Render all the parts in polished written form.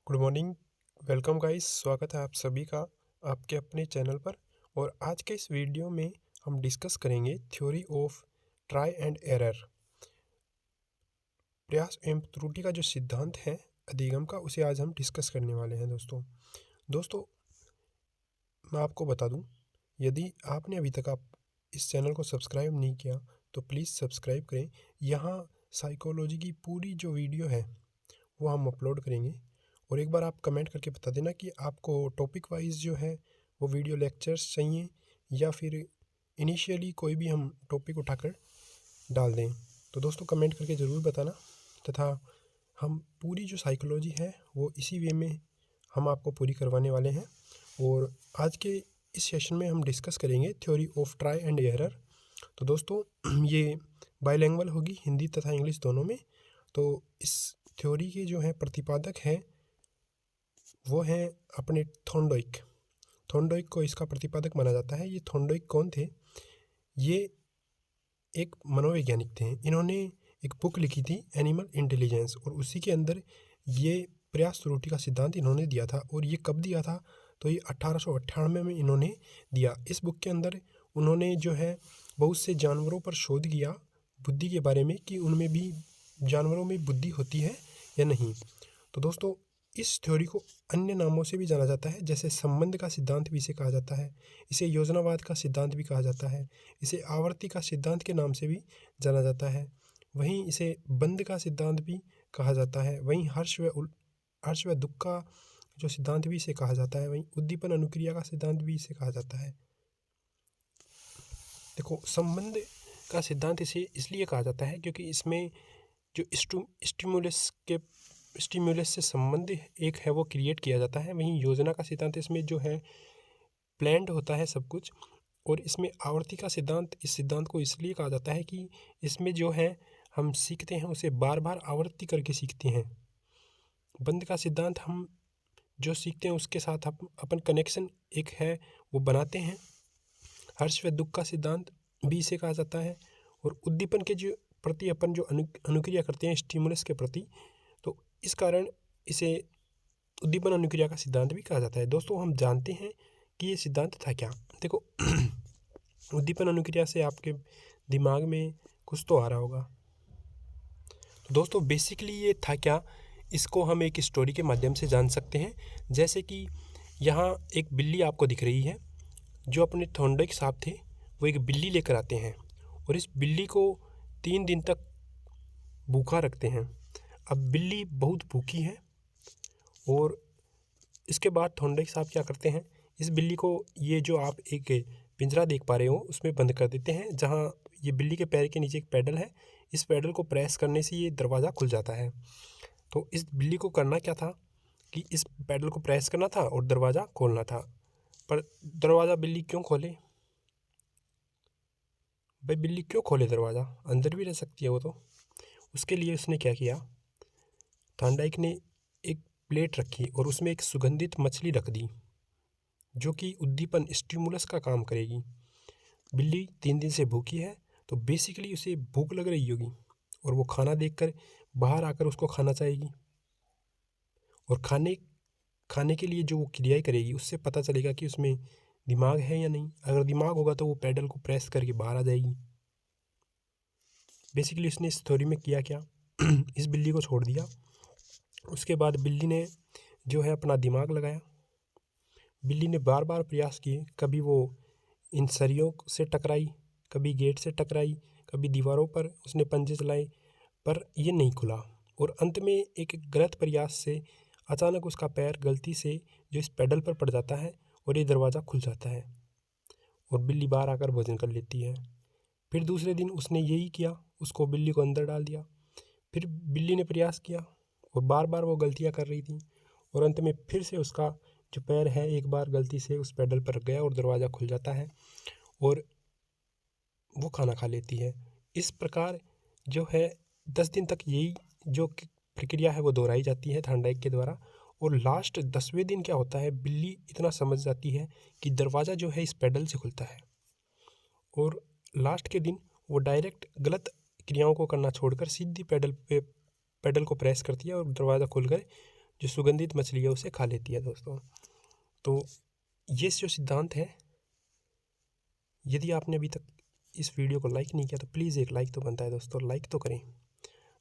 Good morning. Welcome guys, स्वागत है आप सभी का आपके अपने चैनल पर। और आज के इस वीडियो में हम डिस्कस करेंगे theory of try and error. प्रयास एवं त्रुटि का जो सिद्धांत है अधिगम का, उसे आज हम डिस्कस करने वाले हैं। दोस्तों मैं आपको बता दूं, यदि आपने अभी तक आप इस चैनल को सब्सक्राइब नहीं किया तो प्लीज़ सब्सक्राइब करें। यहाँ साइकोलॉजी की पूरी जो वीडियो है वो हम अपलोड करेंगे। और एक बार आप कमेंट करके बता देना कि आपको टॉपिक वाइज जो है वो वीडियो लेक्चर्स चाहिए या फिर इनिशियली कोई भी हम टॉपिक उठाकर डाल दें। तो दोस्तों कमेंट करके ज़रूर बताना, तथा हम पूरी जो साइकोलॉजी है वो इसी वे में हम आपको पूरी करवाने वाले हैं। और आज के इस सेशन में हम डिस्कस करेंगे theory of try and error. तो दोस्तों ये बाइलैंग्वेज होगी, हिंदी तथा इंग्लिश दोनों में। तो इस थ्योरी के जो है प्रतिपादक हैं वो हैं अपने थॉर्नडाइक। थॉर्नडाइक को इसका प्रतिपादक माना जाता है। ये थॉर्नडाइक कौन थे? ये एक मनोवैज्ञानिक थे। इन्होंने एक बुक लिखी थी एनिमल इंटेलिजेंस, और उसी के अंदर ये प्रयास त्रुटि का सिद्धांत इन्होंने दिया था। और ये कब दिया था? तो ये 1898 में इन्होंने दिया। इस बुक के अंदर उन्होंने जो है बहुत से जानवरों पर शोध किया बुद्धि के बारे में, कि उनमें भी जानवरों में बुद्धि होती है या नहीं। तो दोस्तों इस थ्योरी को अन्य नामों से भी जाना जाता है, जैसे संबंध का सिद्धांत भी इसे कहा जाता है, इसे योजनावाद का सिद्धांत भी कहा जाता है, इसे आवर्ती का सिद्धांत के नाम से भी जाना जाता है, वहीं इसे बंध का सिद्धांत भी कहा जाता है, वहीं हर्ष व दुख का जो सिद्धांत भी इसे कहा जाता है, वहीं उद्दीपन अनुक्रिया का सिद्धांत भी इसे कहा जाता है। देखो, संबंध का सिद्धांत इसे इसलिए कहा जाता है क्योंकि इसमें जो स्टिमुलस से संबंध एक है वो क्रिएट किया जाता है। वहीं योजना का सिद्धांत इसमें जो है प्लान्ड होता है सब कुछ। और इसमें आवर्ती का सिद्धांत, इस सिद्धांत को इसलिए कहा जाता है कि इसमें जो है हम सीखते हैं उसे बार बार आवर्ती करके सीखते हैं। बंध का सिद्धांत हम जो सीखते हैं उसके साथ हम अपन कनेक्शन एक है वो बनाते हैं। हर्ष व दुख का सिद्धांत भी इसे कहा जाता है। और उद्दीपन के जो प्रति अपन जो अनुक्रिया करते हैं स्टिमुलस के प्रति, तो इस कारण इसे उद्दीपन अनुक्रिया का सिद्धांत भी कहा जाता है। दोस्तों हम जानते हैं कि ये सिद्धांत था क्या। देखो उद्दीपन अनुक्रिया से आपके दिमाग में कुछ तो आ रहा होगा। तो दोस्तों बेसिकली ये था क्या, इसको हम एक स्टोरी के माध्यम से जान सकते हैं। जैसे कि यहाँ एक बिल्ली आपको दिख रही है। जो अपने थॉर्नडाइक साहब थे वो एक बिल्ली लेकर आते हैं और इस बिल्ली को 3 दिन तक भूखा रखते हैं। अब बिल्ली बहुत भूखी है और इसके बाद थॉर्नडाइक साहब क्या करते हैं, इस बिल्ली को ये जो आप एक पिंजरा देख पा रहे हो उसमें बंद कर देते हैं, जहाँ ये बिल्ली के पैर के नीचे एक पैडल है। इस पैडल को प्रेस करने से ये दरवाज़ा खुल जाता है। तो इस बिल्ली को करना क्या था कि इस पैडल को प्रेस करना था और दरवाज़ा खोलना था। पर दरवाज़ा बिल्ली क्यों खोले भाई? बिल्ली क्यों खोले दरवाज़ा? अंदर भी रह सकती है वो तो। उसके लिए उसने क्या किया, थॉर्नडाइक ने एक प्लेट रखी और उसमें एक सुगंधित मछली रख दी जो कि उद्दीपन स्टिमुलस का काम करेगी। बिल्ली 3 दिन से भूखी है तो बेसिकली उसे भूख लग रही होगी और वो खाना देखकर बाहर आकर उसको खाना चाहेगी। और खाने के लिए जो वो क्रियाएं करेगी उससे पता चलेगा कि उसमें दिमाग है या नहीं। अगर दिमाग होगा तो वो पैडल को प्रेस करके बाहर आ जाएगी। बेसिकली उसने इस थ्योरी में किया क्या इस बिल्ली को छोड़ दिया। उसके बाद बिल्ली ने जो है अपना दिमाग लगाया। बिल्ली ने बार बार प्रयास किए, कभी वो इन सरियों से टकराई, कभी गेट से टकराई, कभी दीवारों पर उसने पंजे चलाए, पर ये नहीं खुला। और अंत में एक गलत प्रयास से अचानक उसका पैर गलती से जो इस पैडल पर पड़ जाता है और ये दरवाज़ा खुल जाता है और बिल्ली बाहर आकर भोजन कर लेती है। फिर दूसरे दिन उसने यही किया, उसको बिल्ली को अंदर डाल दिया। फिर बिल्ली ने प्रयास किया और बार बार वो गलतियाँ कर रही थी और अंत में फिर से उसका जो पैर है एक बार गलती से उस पैडल पर रख गया और दरवाज़ा खुल जाता है और वो खाना खा लेती है। इस प्रकार जो है 10 दिन तक यही जो प्रक्रिया है वो दोहराई जाती है थॉर्नडाइक के द्वारा। और लास्ट 10वें दिन क्या होता है, बिल्ली इतना समझ जाती है कि दरवाज़ा जो है इस पैडल से खुलता है और लास्ट के दिन वो डायरेक्ट गलत क्रियाओं को करना छोड़कर सीधी पैडल को प्रेस करती है और दरवाज़ा खुलकर जो सुगंधित मछली है उसे खा लेती है दोस्तों। तो ये जो सिद्धांत है, यदि आपने अभी तक इस वीडियो को लाइक नहीं किया तो प्लीज़ एक लाइक तो बनता है दोस्तों, लाइक तो करें।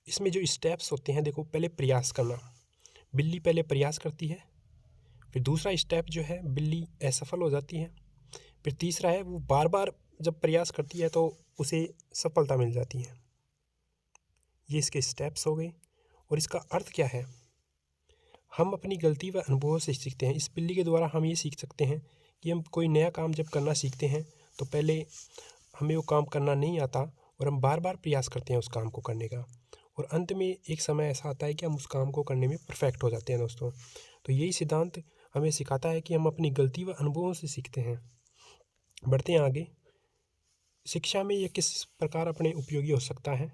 इसमें जो स्टेप्स होते हैं, देखो, पहले प्रयास करना, बिल्ली पहले प्रयास करती है, फिर दूसरा स्टेप जो है बिल्ली असफल हो जाती है, फिर तीसरा है वो बार बार जब प्रयास करती है तो उसे सफलता मिल जाती है। ये इसके स्टेप्स हो गए। और इसका अर्थ क्या है, हम अपनी गलती व अनुभवों से सीखते हैं। इस बिल्ली के द्वारा हम ये सीख सकते हैं कि हम कोई नया काम जब करना सीखते हैं तो पहले हमें वो काम करना नहीं आता और हम बार बार प्रयास करते हैं उस काम को करने का, और अंत में एक समय ऐसा आता है कि हम उस काम को करने में परफेक्ट हो जाते हैं दोस्तों। तो यही सिद्धांत हमें सिखाता है कि हम अपनी गलती व अनुभवों से सीखते हैं। बढ़ते हैं आगे। शिक्षा में यह किस प्रकार अपने उपयोगी हो सकता है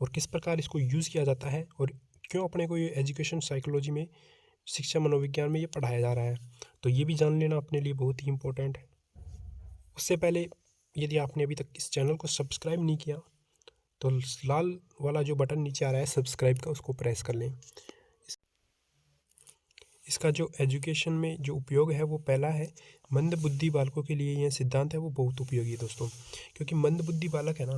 और किस प्रकार इसको यूज़ किया जाता है, और क्यों अपने को ये एजुकेशन साइकोलॉजी में, शिक्षा मनोविज्ञान में ये पढ़ाया जा रहा है, तो ये भी जान लेना अपने लिए बहुत ही इम्पोर्टेंट है। उससे पहले यदि आपने अभी तक इस चैनल को सब्सक्राइब नहीं किया तो लाल वाला जो बटन नीचे आ रहा है सब्सक्राइब का, उसको प्रेस कर लें। इसका जो एजुकेशन में जो उपयोग है वो पहला है, मंद बुद्धि बालकों के लिए यह सिद्धांत है वो बहुत उपयोगी है दोस्तों। क्योंकि मंद बुद्धि बालक है ना,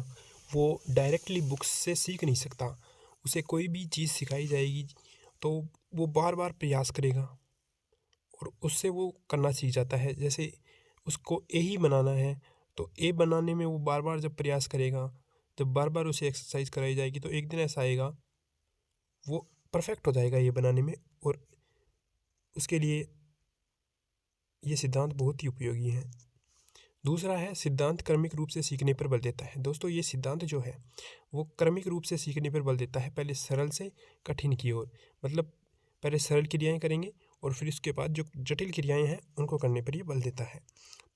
वो डायरेक्टली बुक्स से सीख नहीं सकता। उसे कोई भी चीज़ सिखाई जाएगी तो वो बार बार प्रयास करेगा और उससे वो करना सीख जाता है। जैसे उसको ए ही बनाना है तो ए बनाने में वो बार बार जब प्रयास करेगा, जब बार बार उसे एक्सरसाइज कराई जाएगी तो एक दिन ऐसा आएगा वो परफेक्ट हो जाएगा ये बनाने में, और उसके लिए ये सिद्धांत बहुत ही उपयोगी है। दूसरा है, सिद्धांत क्रमिक रूप से सीखने पर बल देता है। दोस्तों ये सिद्धांत जो है वो क्रमिक रूप से सीखने पर बल देता है, पहले सरल से कठिन की ओर। मतलब पहले सरल क्रियाएं करेंगे और फिर उसके बाद जो जटिल क्रियाएं हैं उनको करने पर ये बल देता है।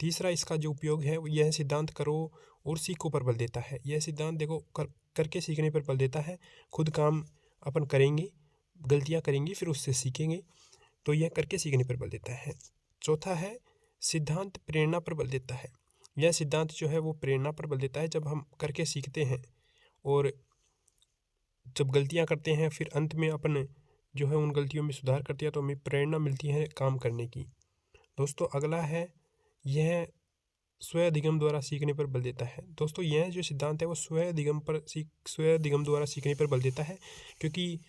तीसरा इसका जो उपयोग है यह सिद्धांत करो और सीखो पर बल देता है। यह सिद्धांत देखो करके सीखने पर बल देता है। खुद काम अपन करेंगे, गलतियाँ करेंगे, फिर उससे सीखेंगे, तो यह करके सीखने पर बल देता है। चौथा है, सिद्धांत प्रेरणा पर बल देता है। यह सिद्धांत जो है वो प्रेरणा पर बल देता है। जब हम करके सीखते हैं और जब गलतियां करते हैं फिर अंत में अपन जो है उन गलतियों में सुधार करते हैं तो हमें प्रेरणा मिलती है काम करने की। दोस्तों अगला है, यह स्वयं अधिगम द्वारा सीखने पर बल देता है। दोस्तों यह जो सिद्धांत है वो स्वयं अधिगम द्वारा सीखने पर बल देता है, क्योंकि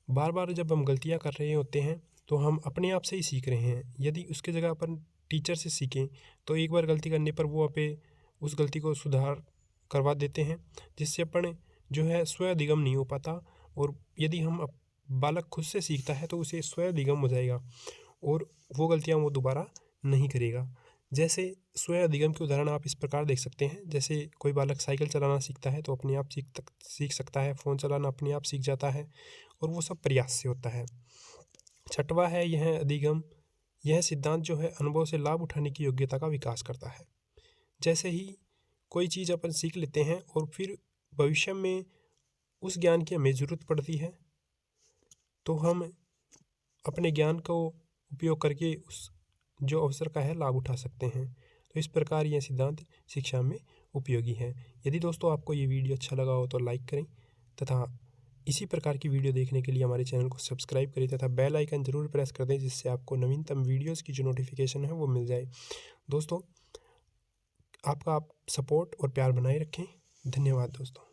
बार बार जब हम गलतियां कर रहे होते हैं तो हम अपने आप से ही सीख रहे हैं। यदि उसके जगह अपन टीचर से सीखें तो एक बार गलती करने पर वो पे उस गलती को सुधार करवा देते हैं, जिससे अपन जो है स्वयं अधिगम नहीं हो पाता। और यदि हम बालक खुद से सीखता है तो उसे स्वयं अधिगम हो जाएगा और वो गलतियाँ वो दोबारा नहीं करेगा। जैसे स्वयं अधिगम के उदाहरण आप इस प्रकार देख सकते हैं, जैसे कोई बालक साइकिल चलाना सीखता है तो अपने आप सीख सकता है, फ़ोन चलाना अपने आप सीख जाता है, और वो सब प्रयास से होता है। छठवा है, यह अधिगम, यह सिद्धांत जो है अनुभव से लाभ उठाने की योग्यता का विकास करता है। जैसे ही कोई चीज़ अपन सीख लेते हैं और फिर भविष्य में उस ज्ञान की हमें ज़रूरत पड़ती है तो हम अपने ज्ञान को उपयोग करके उस जो अवसर का है लाभ उठा सकते हैं। तो इस प्रकार यह सिद्धांत शिक्षा में उपयोगी है। यदि दोस्तों आपको ये वीडियो अच्छा लगा हो तो लाइक करें, तथा इसी प्रकार की वीडियो देखने के लिए हमारे चैनल को सब्सक्राइब करें, तथा बेल आइकन ज़रूर प्रेस कर दें, जिससे आपको नवीनतम वीडियोज़ की जो नोटिफिकेशन है वो मिल जाए। दोस्तों आपका आप सपोर्ट और प्यार बनाए रखें। धन्यवाद दोस्तों।